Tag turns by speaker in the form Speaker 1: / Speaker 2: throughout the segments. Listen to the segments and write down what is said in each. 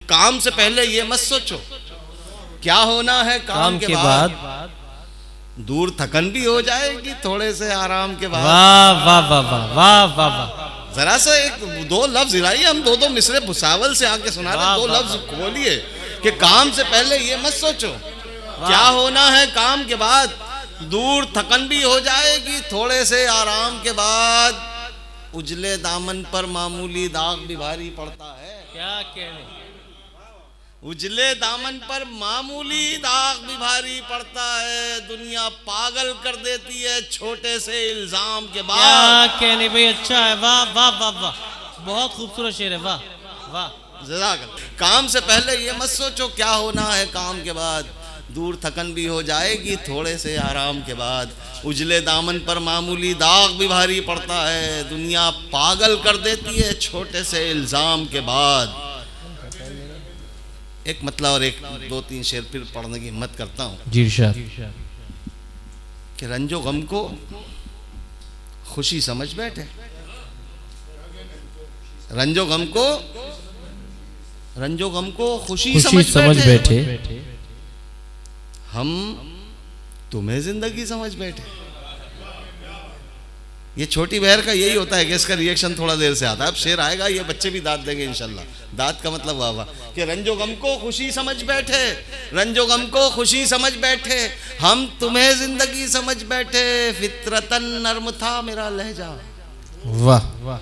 Speaker 1: काम से पहले ये मत सोचो क्या होना है काम के बाद। दूर थकन भी हो जाएगी थोड़े से आराम के बाद।
Speaker 2: वाह वाह वाह वाह वाह वाह वाह।
Speaker 1: जरा सा एक दो लफ्ज हिलाइए, हम दो मिसरे भुसावल से आके सुना रहे, दो लफ्ज बोलिए कि काम से पहले ये मत सोचो क्या होना है काम के बाद। दूर थकन भी हो जाएगी थोड़े से आराम के बाद। उजले दामन पर मामूली दाग भी भारी पड़ता है।
Speaker 2: क्या कहने,
Speaker 1: उजले दामन पर मामूली दाग भी भारी पड़ता है। दुनिया पागल कर देती है छोटे से इल्जाम के बाद।
Speaker 2: क्या कहने भाई, अच्छा है, वाह वाह वाह वाह, बहुत खूबसूरत शेर है, वाह वाह।
Speaker 1: जज़ाकल्लाह। काम से पहले ये मत सोचो क्या होना है काम के बाद। दूर थकन भी हो जाएगी थोड़े से आराम के बाद। उजले दामन पर मामूली दाग भी भारी पड़ता है। दुनिया पागल कर देती है छोटे से इल्जाम के बाद। एक मतलब और एक दो तीन शेर फिर पढ़ने की हिम्मत करता हूँ।
Speaker 2: जी इरशाद।
Speaker 1: कि रंजो गम को खुशी समझ बैठे। रंजो गम को खुशी समझ बैठे। हम तुम्हें जिंदगी समझ बैठे। ये छोटी बहर का यही होता है कि इसका रिएक्शन थोड़ा देर से आता है। अब शेर आएगा, ये बच्चे भी दाद देंगे इंशाल्लाह। दाद का मतलब वाह वाह। कि रंजो गम को खुशी समझ बैठे, रंजो गम को खुशी समझ बैठे, हम तुम्हें जिंदगी समझ बैठे। फितरतन नर्म था मेरा लहजा,
Speaker 2: वाह वाह।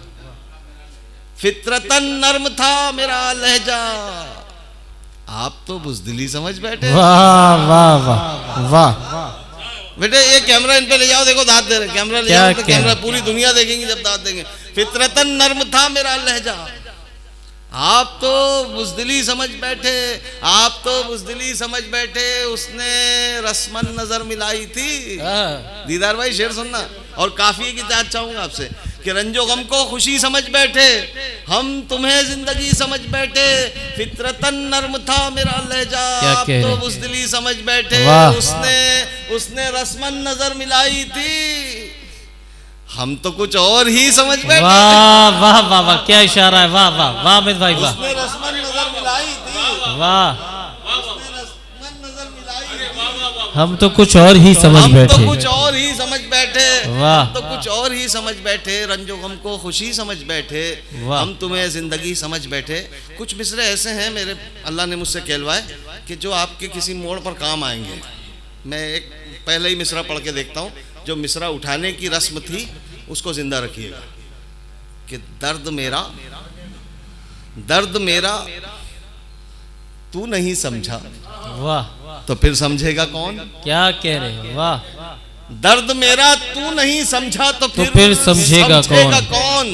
Speaker 1: फितरतन नर्म था मेरा लहजा, आप तो बुज़दिली समझ बैठे।
Speaker 2: वाह वाह वाह वाह।
Speaker 1: बेटे ये कैमरा इन पे ले जाओ, देखो दाद दे रहे। कैमरा ले जाओ तो कैमरा पूरी दुनिया देखेंगी जब दाद देंगे। फितरतन नर्म था मेरा लहजा, आप तो बुज़दिली समझ बैठे, आप तो बुज़दिली समझ बैठे। उसने रस्मन नजर मिलाई थी। दीदार भाई शेर सुनना, और काफिये की दाद चाहूंगा आपसे। कि रंजो गम को खुशी समझ बैठे, हम तुम्हें जिंदगी समझ बैठे। फितरतन नर्म था मेरा लहजा, आप तो बुज़दिली समझ बैठे। उसने रस्मन नजर मिलाई थी, हम तो कुछ और ही समझ बैठे।
Speaker 2: वाह वाह वाह वाह, क्या इशारा है, वाह वाह वाह अमित भाई वाह।
Speaker 1: उसने रस्मन नजर मिलाई थी,
Speaker 2: वाह।
Speaker 1: उसने रस्मन नजर मिलाई,
Speaker 2: हम तो कुछ और ही समझ बैठे।
Speaker 1: हम तो कुछ और ही समझ बैठे।
Speaker 2: वाह।
Speaker 1: हम तो कुछ और ही समझ बैठे। रंजो गम को खुशी समझ बैठे, हम तुम्हें जिंदगी समझ बैठे। कुछ मिसरे ऐसे हैं मेरे, अल्लाह ने मुझसे कहलवाए कि जो आपके किसी मोड़ पर काम आएंगे। मैं एक पहले ही मिसरा पढ़ के देखता हूँ। जो मिसरा उठाने की रस्म थी उसको जिंदा रखिएगा। कि दर्द मेरा तू नहीं समझा,
Speaker 2: वाह,
Speaker 1: तो फिर समझेगा कौन।
Speaker 2: क्या कह रहे हैं, वाह।
Speaker 1: दर्द मेरा तू नहीं समझा तो
Speaker 2: फिर समझेगा
Speaker 1: कौन।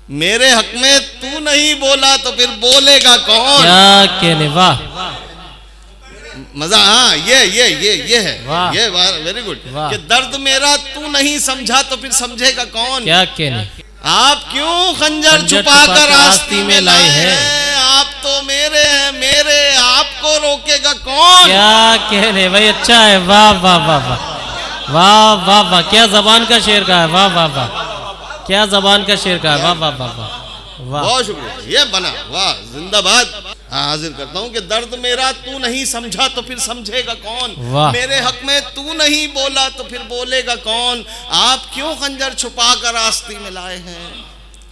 Speaker 1: मेरे हक में तू नहीं बोला तो फिर बोलेगा कौन।
Speaker 2: क्या कहने, वाह।
Speaker 1: मजा, हाँ ये है, ये वेरी गुड। कि दर्द मेरा तू नहीं समझा तो फिर समझेगा कौन।
Speaker 2: क्या कहने,
Speaker 1: आप क्यों खंजर छुपा कर आस्ती में लाए हैं। आप तो मेरे हैं मेरे, आपको रोकेगा कौन। क्या
Speaker 2: कहने भाई, अच्छा है, वाह वाह वाह वाह वाह वाह वाह। क्या जबान का शेर का है, वाह वाह वाह। क्या जबान का शेर का है, वाह वाह वाह वाह।
Speaker 1: बहुत शुक्रिया, ये बना, वाह जिंदाबाद। हाजिर करता हूँ कि दर्द मेरा तू नहीं समझा तो फिर समझेगा कौन। मेरे हक में तू नहीं बोला तो फिर बोलेगा कौन। आप क्यों खंजर छुपा कर आस्ती में लाए हैं।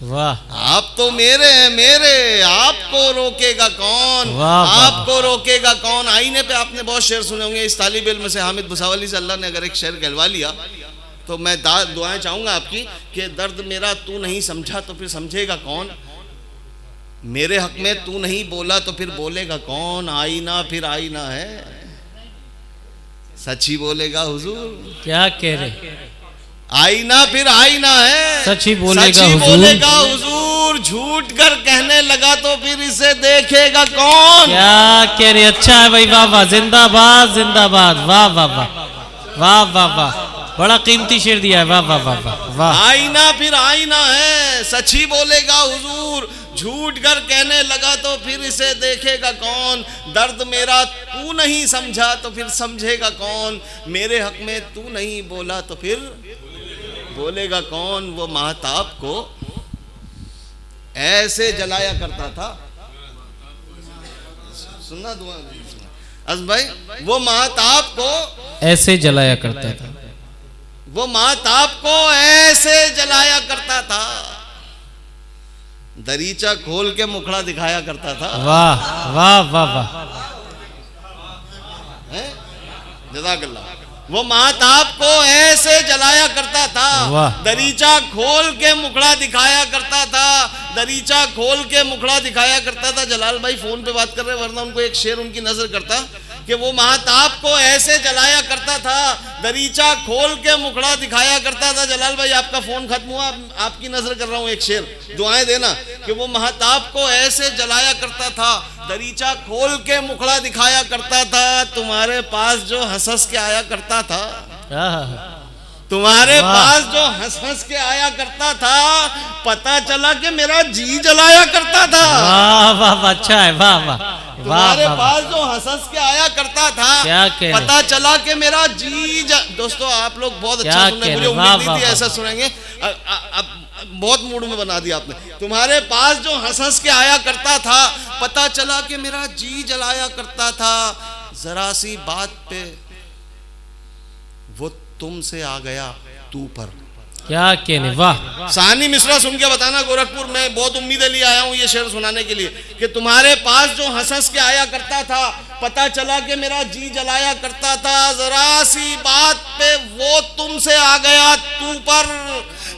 Speaker 2: वाह।
Speaker 1: आप तो मेरे हैं मेरे, आपको रोकेगा कौन। आपको रोकेगा कौन। आईने पे आपने बहुत शेर सुने होंगे। इस तालिब इल्म से हामिद भुसावली से अल्लाह ने अगर एक शेर कहलवा लिया तो मैं दुआएं चाहूंगा आपकी कि दर्द मेरा तू नहीं समझा तो फिर समझेगा कौन। मेरे हक में तू नहीं बोला तो फिर बोलेगा कौन। आईना फिर आईना है, सच ही बोलेगा हुजूर।
Speaker 2: क्या कह रहे,
Speaker 1: आईना फिर आईना है,
Speaker 2: सच ही बोलेगा
Speaker 1: हुजूर। झूठ कर कहने लगा तो फिर इसे देखेगा कौन।
Speaker 2: क्या कह रहे, अच्छा है भाई, वाह वाह, जिंदाबाद जिंदाबाद, वाह वाह वाह वाह वाह वाह। बड़ा कीमती शेर दिया है, वाह वाह वाह वाह।
Speaker 1: आईना फिर आईना है, सच ही बोलेगा हुजूर। झूठ कर कहने लगा तो फिर इसे देखेगा कौन। दर्द मेरा तू नहीं समझा तो फिर समझेगा कौन। मेरे हक में तू नहीं बोला तो फिर बोलेगा कौन। वो महताब को ऐसे जलाया करता था सुनना दुआ अज़ भाई, वो महताब को
Speaker 2: ऐसे जलाया करता था,
Speaker 1: वो महताब को ऐसे जलाया करता था, दरीचा खोल के मुखड़ा दिखाया करता था।
Speaker 2: वाह वाह वाह वाह,
Speaker 1: जज़ाकल्लाह। वो महताब को ऐसे जलाया करता था, दरीचा खोल के मुखड़ा दिखाया करता था, दरीचा खोल के मुखड़ा दिखाया करता था। जलाल भाई फोन पे बात कर रहे, वरना उनको एक शेर उनकी नजर करता कि वो महताब को ऐसे जलाया करता था, दरीचा खोल के मुखड़ा दिखाया करता था। जलाल भाई आपका फोन खत्म हुआ, आपकी नजर कर रहा हूँ, एक शेर दुआएं देना कि वो महताब को ऐसे जलाया करता था, दरीचा खोल के मुखड़ा दिखाया करता था। तुम्हारे पास जो हंस हंस के आया करता था, तुम्हारे पास जो हंस हंस के आया करता था, पता चला कि मेरा जी जलाया करता था।
Speaker 2: वाह वाह, अच्छा है, वाह वाह।
Speaker 1: तुम्हारे पास जो हंस हंस के आया करता था, पता चला कि मेरा जी दोस्तों आप लोग बहुत अच्छा सुन रहे हैं, मुझे उम्मीद नहीं थी ऐसा सुनेंगे, अब बहुत मूड में बना दिया आपने। तुम्हारे पास जो हंस हंस के आया करता था, पता चला कि मेरा जी जलाया करता था। जरा सी बात पे वो तुमसे आ गया तू पर।
Speaker 2: क्या कहने, वाह।
Speaker 1: सानी मिश्रा सुन के बताना, गोरखपुर में बहुत उम्मीदें लिए आया हूँ ये शेर सुनाने के लिए कि तुम्हारे पास जो हंस हंस के आया करता था, पता चला कि मेरा जी जलाया करता था। जरा सी बात पे वो तुमसे आ गया तू पर,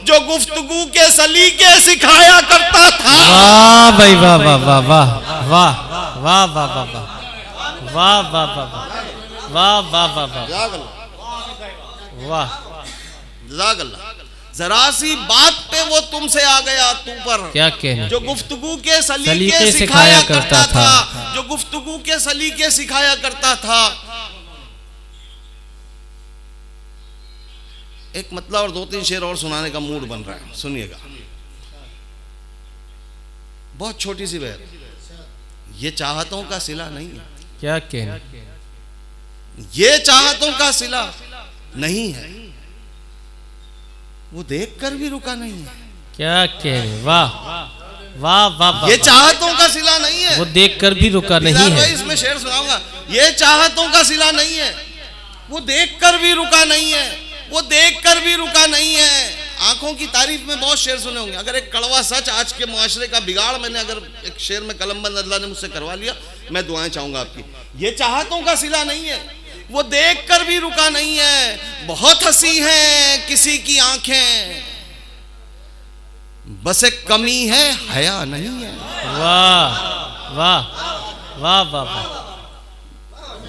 Speaker 1: जो गुफ्तगू के सलीके सिखाया करता था।
Speaker 2: वाह भाई, वाह वाह वाह वाह वाह वाह वाह वाह वाह वाह वाह वाह वाह वाह वाह।
Speaker 1: जरा सी बात पे वो तुमसे आ गया तू पर,
Speaker 2: क्या कहने,
Speaker 1: जो गुफ्तगू के सलीके सिखाया करता था, जो गुफ्तगू के सलीके सिखाया करता था। एक मतलब और 2-3 शेर और सुनाने का मूड बन रहा है, सुनिएगा। बहुत छोटी सी बहर, ये चाहतों का सिला नहीं है।
Speaker 2: क्या कहने,
Speaker 1: ये चाहतों का सिला नहीं है, वो देखकर भी रुका नहीं है।
Speaker 2: क्या कहने, वाह वाह वाह।
Speaker 1: ये चाहतों का सिला नहीं है,
Speaker 2: वो देखकर भी रुका नहीं है।
Speaker 1: इसमें शेर सुनाऊंगा। ये चाहतों का सिला नहीं है, वो देखकर भी रुका नहीं है, वो देखकर भी रुका नहीं है। आंखों की तारीफ में बहुत शेर सुने होंगे। अगर एक कड़वा सच, आज के मुआशरे का बिगाड़, मैंने अगर एक शेर में कलमबंद अल्लाह ने मुझसे करवा लिया, मैं दुआएं चाहूंगा आपकी। ये चाहतों का सिला नहीं है, वो देखकर भी रुका नहीं है। बहुत हंसी है किसी की आंखें, बस एक कमी है हया नहीं है।
Speaker 2: वाह वाह वाह वाह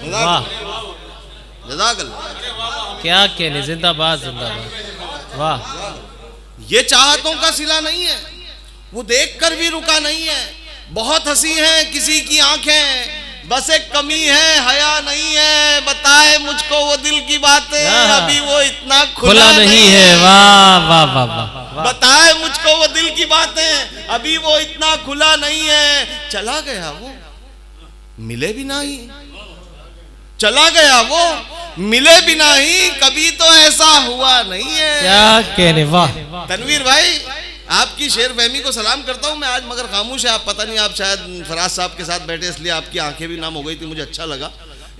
Speaker 2: वाह,
Speaker 1: जज़ाकल्लाह।
Speaker 2: क्या कहने, जिंदाबाद जिंदाबाद, वाह।
Speaker 1: ये चाहतों का सिला नहीं है, वो देखकर भी रुका नहीं है। बहुत हंसी है किसी की आंखें, बस एक कमी है हया नहीं है। बताए मुझको वो दिल की बातें, अभी वो इतना खुला नहीं है।
Speaker 2: वाह वाह वाह वाह।
Speaker 1: बताए मुझको वो दिल की बातें, अभी वो इतना खुला नहीं है। चला गया वो मिले भी नहीं, चला गया वो मिले भी नहीं, कभी तो ऐसा हुआ नहीं है।
Speaker 2: क्या कहने, वाह।
Speaker 1: तनवीर भाई आपकी शेर फहमी को सलाम करता हूँ मैं आज, मगर खामोश है आप। पता नहीं आप शायद फराज साहब के साथ बैठे इसलिए आपकी आंखें भी नाम हो गई थी, मुझे अच्छा लगा।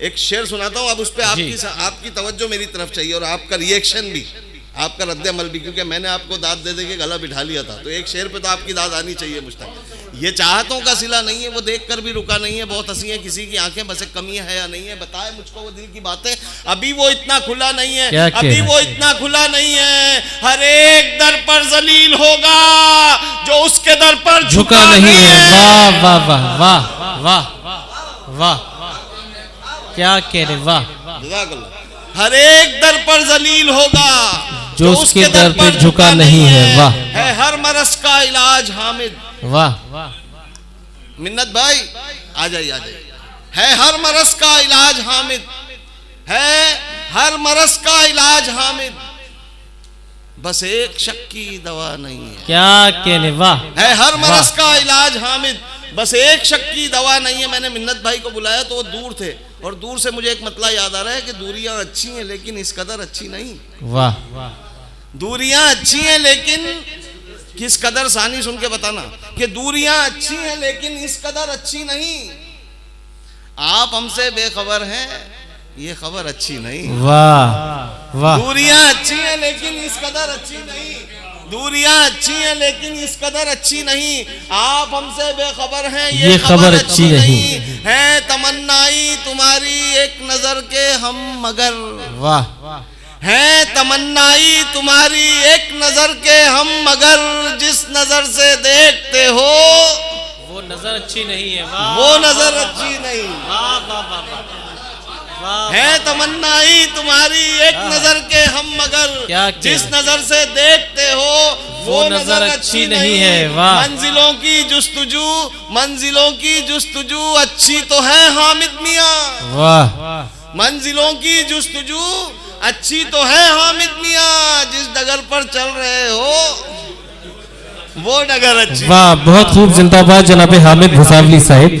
Speaker 1: एक शेर सुनाता हूँ, अब उस पर आपकी तवज्जो मेरी तरफ चाहिए और आपका रिएक्शन भी, आपका रद्द अमल भी, क्योंकि मैंने आपको दाद दे दे के गला बिठा लिया था, तो एक शेर पे तो आपकी दाद आनी चाहिए मुझ तक। ये चाहतों का सिला नहीं है, वो देखकर भी रुका नहीं है। बहुत हंसी है किसी की आंखें, बस एक कमी है या नहीं है। बताए मुझको वो दिल की बातें, अभी वो इतना खुला नहीं है, अभी वो इतना खुला नहीं है। हर एक दर पर जलील होगा जो उसके दर पर झुका नहीं है।
Speaker 2: वाह वाह वाह वाह वाह वाह, क्या कहने, वाह।
Speaker 1: हर एक दर पर जलील होगा
Speaker 2: जो उसके दर पर झुका नहीं है। वाह।
Speaker 1: है हर मरस का इलाज हामिद।
Speaker 2: वाह।
Speaker 1: मिन्नत भाई आ जाइए, आ जाइए। है हर मरस का इलाज हामिद, है हर मरस का इलाज हामिद, बस एक शक की दवा नहीं है।
Speaker 2: क्या कहने, वाह।
Speaker 1: है हर मरस का इलाज हामिद, बस एक शक की दवा नहीं है। मैंने मिन्नत भाई को बुलाया तो वो दूर थे, और दूर से मुझे एक मतला याद आ रहा है कि दूरियां अच्छी हैं लेकिन इस कदर अच्छी नहीं।
Speaker 2: वाह।
Speaker 1: दूरियां अच्छी हैं लेकिन किस कदर, सानी सुन के बताना कि दूरियां अच्छी हैं लेकिन इस कदर अच्छी नहीं। आप हमसे बेखबर हैं, ये खबर अच्छी नहीं।
Speaker 2: वाह वाह,
Speaker 1: दूरियां अच्छी हैं लेकिन इस कदर अच्छी नहीं, दूरियां अच्छी हैं लेकिन इस कदर अच्छी नहीं। आप हमसे बेखबर हैं, ये खबर अच्छी नहीं है। तमन्नाई तुम्हारी एक नजर के हम मगर,
Speaker 2: वाह,
Speaker 1: है तमन्नाई तुम्हारी एक नजर के हम मगर, जिस नजर से देखते हो
Speaker 2: वो नजर अच्छी नहीं है। वाह,
Speaker 1: वो नजर अच्छी नहीं।
Speaker 2: वाह वाह वाह वाह,
Speaker 1: है तमन्नाई तुम्हारी एक नजर के हम मगर, जिस नजर से देखते हो वो नजर अच्छी नहीं है। वाह, मंजिलों की जुस्तजू, मंजिलों की जुस्तजू अच्छी तो है हामिद मियां।
Speaker 2: वाह,
Speaker 1: मंजिलों की जुस्तजू अच्छी तो है हामिद मियां, जिस डगर पर चल रहे हो वो डगर अच्छी।
Speaker 2: वाह, बहुत खूब, जिंदाबाद जनाब हामिद भुसावली साहिब।